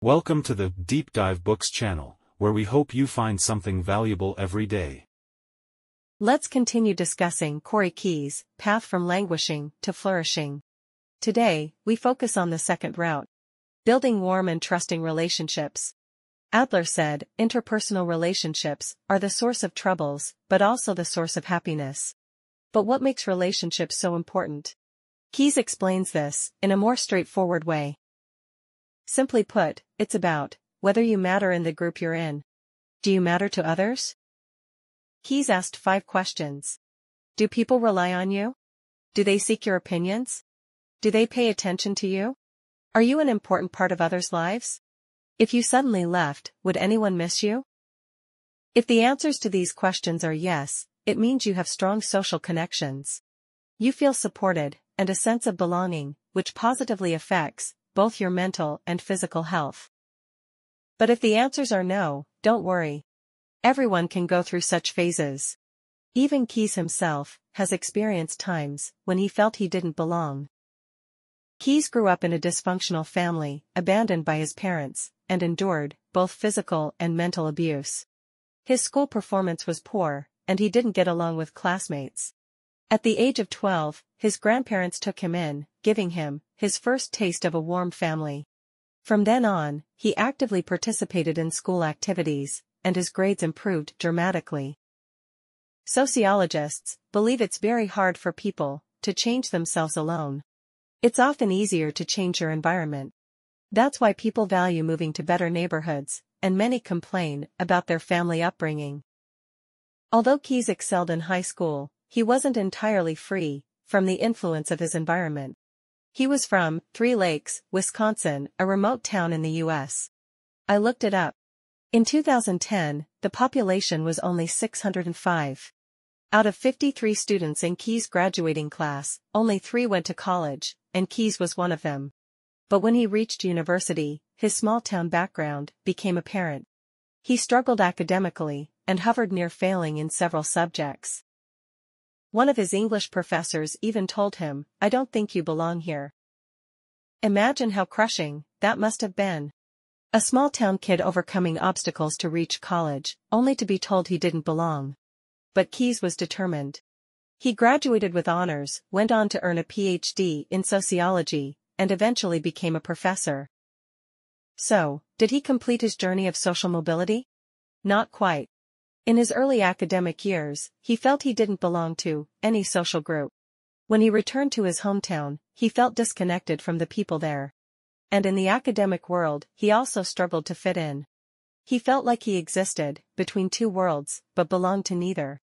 Welcome to the Deep Dive Books channel, where we hope you find something valuable every day. Let's continue discussing Corey Keyes' path from languishing to flourishing. Today, we focus on the second route: building warm and trusting relationships. Adler said, interpersonal relationships are the source of troubles, but also the source of happiness. But what makes relationships so important? Keyes explains this in a more straightforward way. Simply put, it's about whether you matter in the group you're in. Do you matter to others? Keyes asked 5 questions. Do people rely on you? Do they seek your opinions? Do they pay attention to you? Are you an important part of others' lives? If you suddenly left, would anyone miss you? If the answers to these questions are yes, it means you have strong social connections. You feel supported, and a sense of belonging, which positively affects both your mental and physical health. But if the answers are no, don't worry. Everyone can go through such phases. Even Keyes himself has experienced times when he felt he didn't belong. Keyes grew up in a dysfunctional family, abandoned by his parents, and endured both physical and mental abuse. His school performance was poor, and he didn't get along with classmates. At the age of 12, his grandparents took him in, giving him his first taste of a warm family. From then on, he actively participated in school activities, and his grades improved dramatically. Sociologists believe it's very hard for people to change themselves alone. It's often easier to change your environment. That's why people value moving to better neighborhoods, and many complain about their family upbringing. Although Keyes excelled in high school, he wasn't entirely free from the influence of his environment. He was from 3 Lakes, Wisconsin, a remote town in the U.S. I looked it up. In 2010, the population was only 605. Out of 53 students in Keyes' graduating class, only 3 went to college, and Keyes was one of them. But when he reached university, his small-town background became apparent. He struggled academically, and hovered near failing in several subjects. One of his English professors even told him, "I don't think you belong here." Imagine how crushing that must have been. A small-town kid overcoming obstacles to reach college, only to be told he didn't belong. But Keyes was determined. He graduated with honors, went on to earn a PhD in sociology, and eventually became a professor. So, did he complete his journey of social mobility? Not quite. In his early academic years, he felt he didn't belong to any social group. When he returned to his hometown, he felt disconnected from the people there. And in the academic world, he also struggled to fit in. He felt like he existed between 2 worlds, but belonged to neither.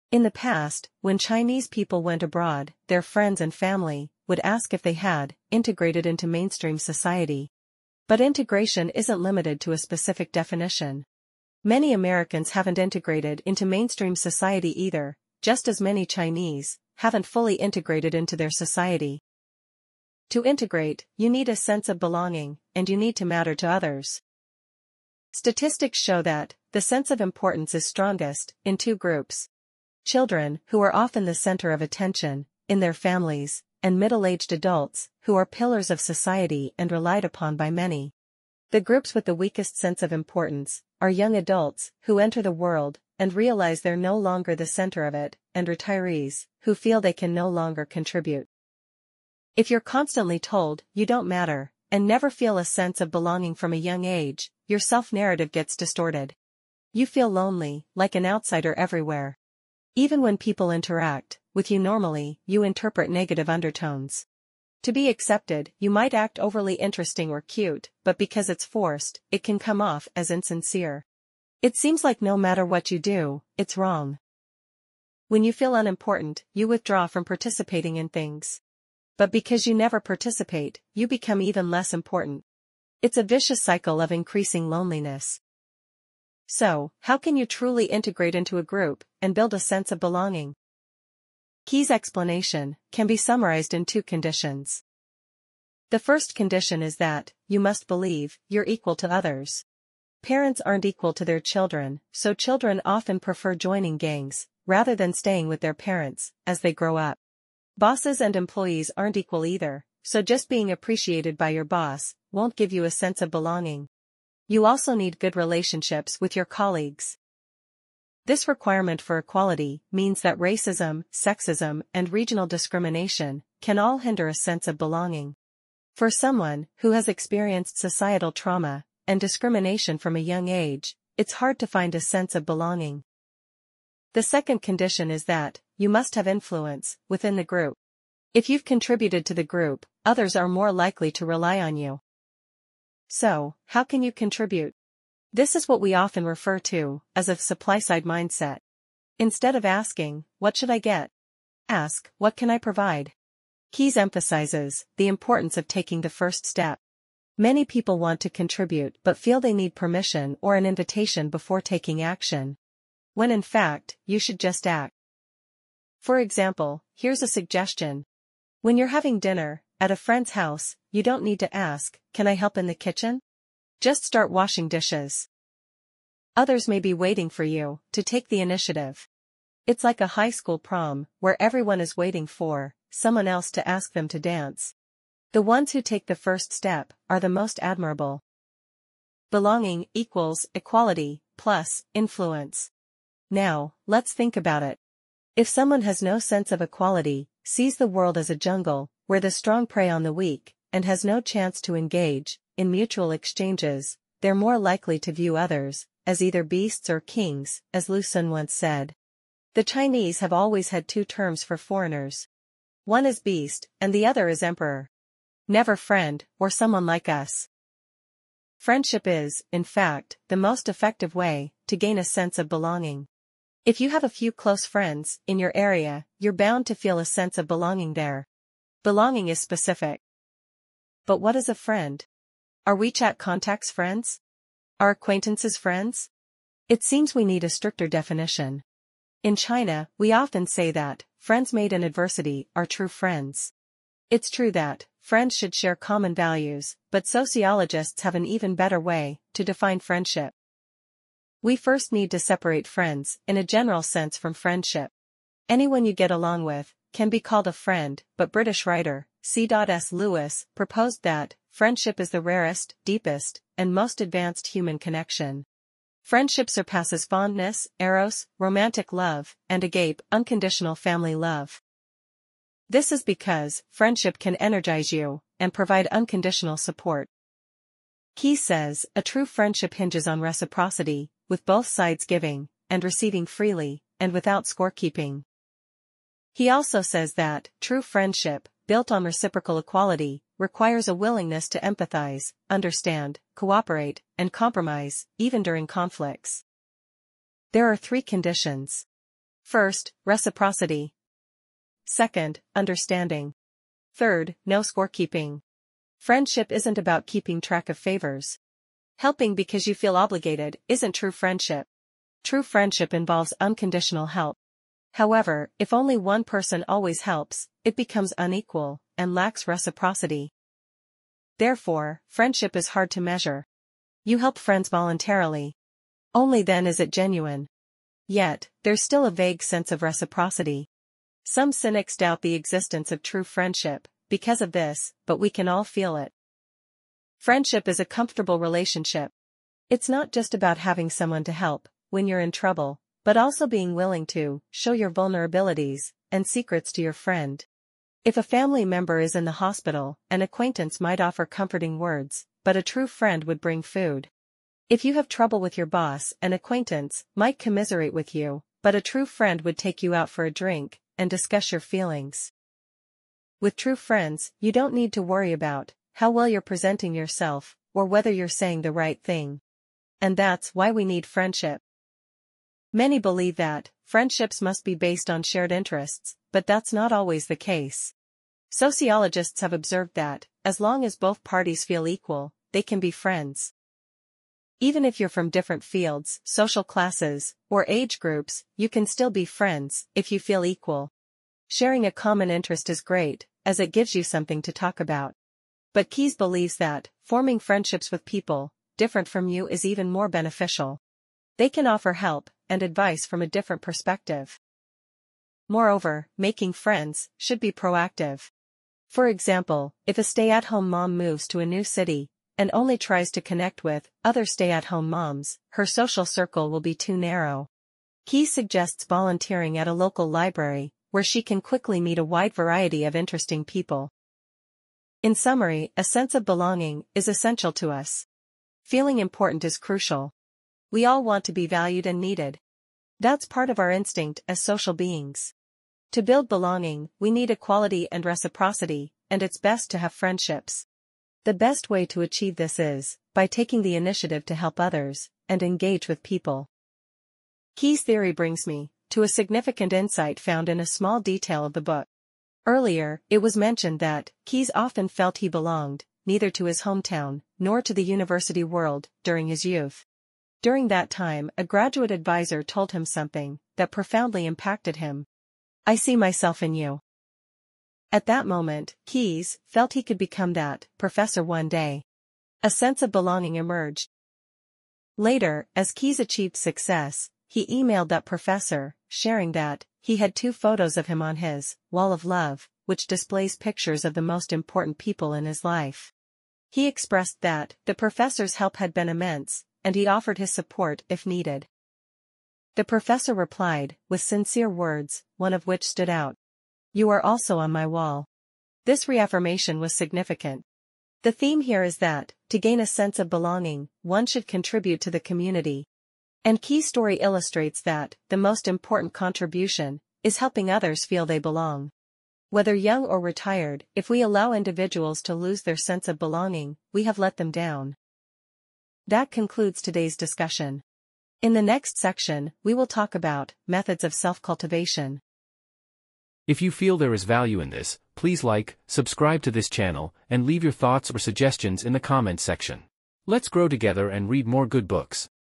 In the past, when Chinese people went abroad, their friends and family would ask if they had integrated into mainstream society. But integration isn't limited to a specific definition. Many Americans haven't integrated into mainstream society either, just as many Chinese haven't fully integrated into their society. To integrate, you need a sense of belonging, and you need to matter to others. Statistics show that the sense of importance is strongest in 2 groups: children, who are often the center of attention in their families, and middle-aged adults, who are pillars of society and relied upon by many. The groups with the weakest sense of importance are young adults, who enter the world and realize they're no longer the center of it, and retirees, who feel they can no longer contribute. If you're constantly told you don't matter, and never feel a sense of belonging from a young age, your self-narrative gets distorted. You feel lonely, like an outsider everywhere. Even when people interact with you normally, you interpret negative undertones. To be accepted, you might act overly interesting or cute, but because it's forced, it can come off as insincere. It seems like no matter what you do, it's wrong. When you feel unimportant, you withdraw from participating in things. But because you never participate, you become even less important. It's a vicious cycle of increasing loneliness. So, how can you truly integrate into a group and build a sense of belonging? Keyes' explanation can be summarized in 2 conditions. The first condition is that you must believe you're equal to others. Parents aren't equal to their children, so children often prefer joining gangs rather than staying with their parents as they grow up. Bosses and employees aren't equal either, so just being appreciated by your boss won't give you a sense of belonging. You also need good relationships with your colleagues. This requirement for equality means that racism, sexism, and regional discrimination can all hinder a sense of belonging. For someone who has experienced societal trauma and discrimination from a young age, it's hard to find a sense of belonging. The second condition is that you must have influence within the group. If you've contributed to the group, others are more likely to rely on you. So, how can you contribute? This is what we often refer to as a supply-side mindset. Instead of asking, "What should I get?" ask, "What can I provide?" Keyes emphasizes the importance of taking the first step. Many people want to contribute but feel they need permission or an invitation before taking action, when in fact, you should just act. For example, here's a suggestion. When you're having dinner at a friend's house, you don't need to ask, "Can I help in the kitchen?" Just start washing dishes. Others may be waiting for you to take the initiative. It's like a high school prom, where everyone is waiting for someone else to ask them to dance. The ones who take the first step are the most admirable. Belonging equals equality plus influence. Now, let's think about it. If someone has no sense of equality, sees the world as a jungle, where the strong prey on the weak, and has no chance to engage in mutual exchanges, they're more likely to view others as either beasts or kings, as Lu Sun once said. The Chinese have always had two terms for foreigners. One is beast, and the other is emperor. Never friend, or someone like us. Friendship is, in fact, the most effective way to gain a sense of belonging. If you have a few close friends in your area, you're bound to feel a sense of belonging there. Belonging is specific. But what is a friend? Are WeChat contacts friends? Are acquaintances friends? It seems we need a stricter definition. In China, we often say that friends made in adversity are true friends. It's true that friends should share common values, but sociologists have an even better way to define friendship. We first need to separate friends in a general sense from friendship. Anyone you get along with can be called a friend, but British writer C.S. Lewis proposed that friendship is the rarest, deepest, and most advanced human connection. Friendship surpasses fondness, eros, romantic love, and agape, unconditional family love. This is because friendship can energize you and provide unconditional support. Keyes says a true friendship hinges on reciprocity, with both sides giving and receiving freely and without scorekeeping. He also says that true friendship, built on reciprocal equality, requires a willingness to empathize, understand, cooperate, and compromise, even during conflicts. There are three conditions. First, reciprocity. Second, understanding. Third, no scorekeeping. Friendship isn't about keeping track of favors. Helping because you feel obligated isn't true friendship. True friendship involves unconditional help. However, if only one person always helps, it becomes unequal and lacks reciprocity. Therefore, friendship is hard to measure. You help friends voluntarily. Only then is it genuine. Yet, there's still a vague sense of reciprocity. Some cynics doubt the existence of true friendship because of this, but we can all feel it. Friendship is a comfortable relationship. It's not just about having someone to help when you're in trouble, but also being willing to show your vulnerabilities and secrets to your friend. If a family member is in the hospital, an acquaintance might offer comforting words, but a true friend would bring food. If you have trouble with your boss, an acquaintance might commiserate with you, but a true friend would take you out for a drink and discuss your feelings. With true friends, you don't need to worry about how well you're presenting yourself or whether you're saying the right thing. And that's why we need friendship. Many believe that friendships must be based on shared interests, but that's not always the case. Sociologists have observed that, as long as both parties feel equal, they can be friends. Even if you're from different fields, social classes, or age groups, you can still be friends if you feel equal. Sharing a common interest is great, as it gives you something to talk about. But Keyes believes that forming friendships with people different from you is even more beneficial. They can offer help and advice from a different perspective. Moreover, making friends should be proactive. For example, if a stay-at-home mom moves to a new city and only tries to connect with other stay-at-home moms, her social circle will be too narrow. Keyes suggests volunteering at a local library, where she can quickly meet a wide variety of interesting people. In summary, a sense of belonging is essential to us. Feeling important is crucial. We all want to be valued and needed. That's part of our instinct as social beings. To build belonging, we need equality and reciprocity, and it's best to have friendships. The best way to achieve this is by taking the initiative to help others and engage with people. Keyes' theory brings me to a significant insight found in a small detail of the book. Earlier, it was mentioned that Keyes often felt he belonged neither to his hometown nor to the university world during his youth. During that time, a graduate advisor told him something that profoundly impacted him. "I see myself in you." At that moment, Keyes felt he could become that professor one day. A sense of belonging emerged. Later, as Keyes achieved success, he emailed that professor, sharing that he had 2 photos of him on his wall of love, which displays pictures of the most important people in his life. He expressed that the professor's help had been immense, and he offered his support if needed. The professor replied, with sincere words, one of which stood out. "You are also on my wall." This reaffirmation was significant. The theme here is that, to gain a sense of belonging, one should contribute to the community. And Keyes' story illustrates that the most important contribution is helping others feel they belong. Whether young or retired, if we allow individuals to lose their sense of belonging, we have let them down. That concludes today's discussion. In the next section, we will talk about methods of self-cultivation. If you feel there is value in this, please like, subscribe to this channel, and leave your thoughts or suggestions in the comments section. Let's grow together and read more good books.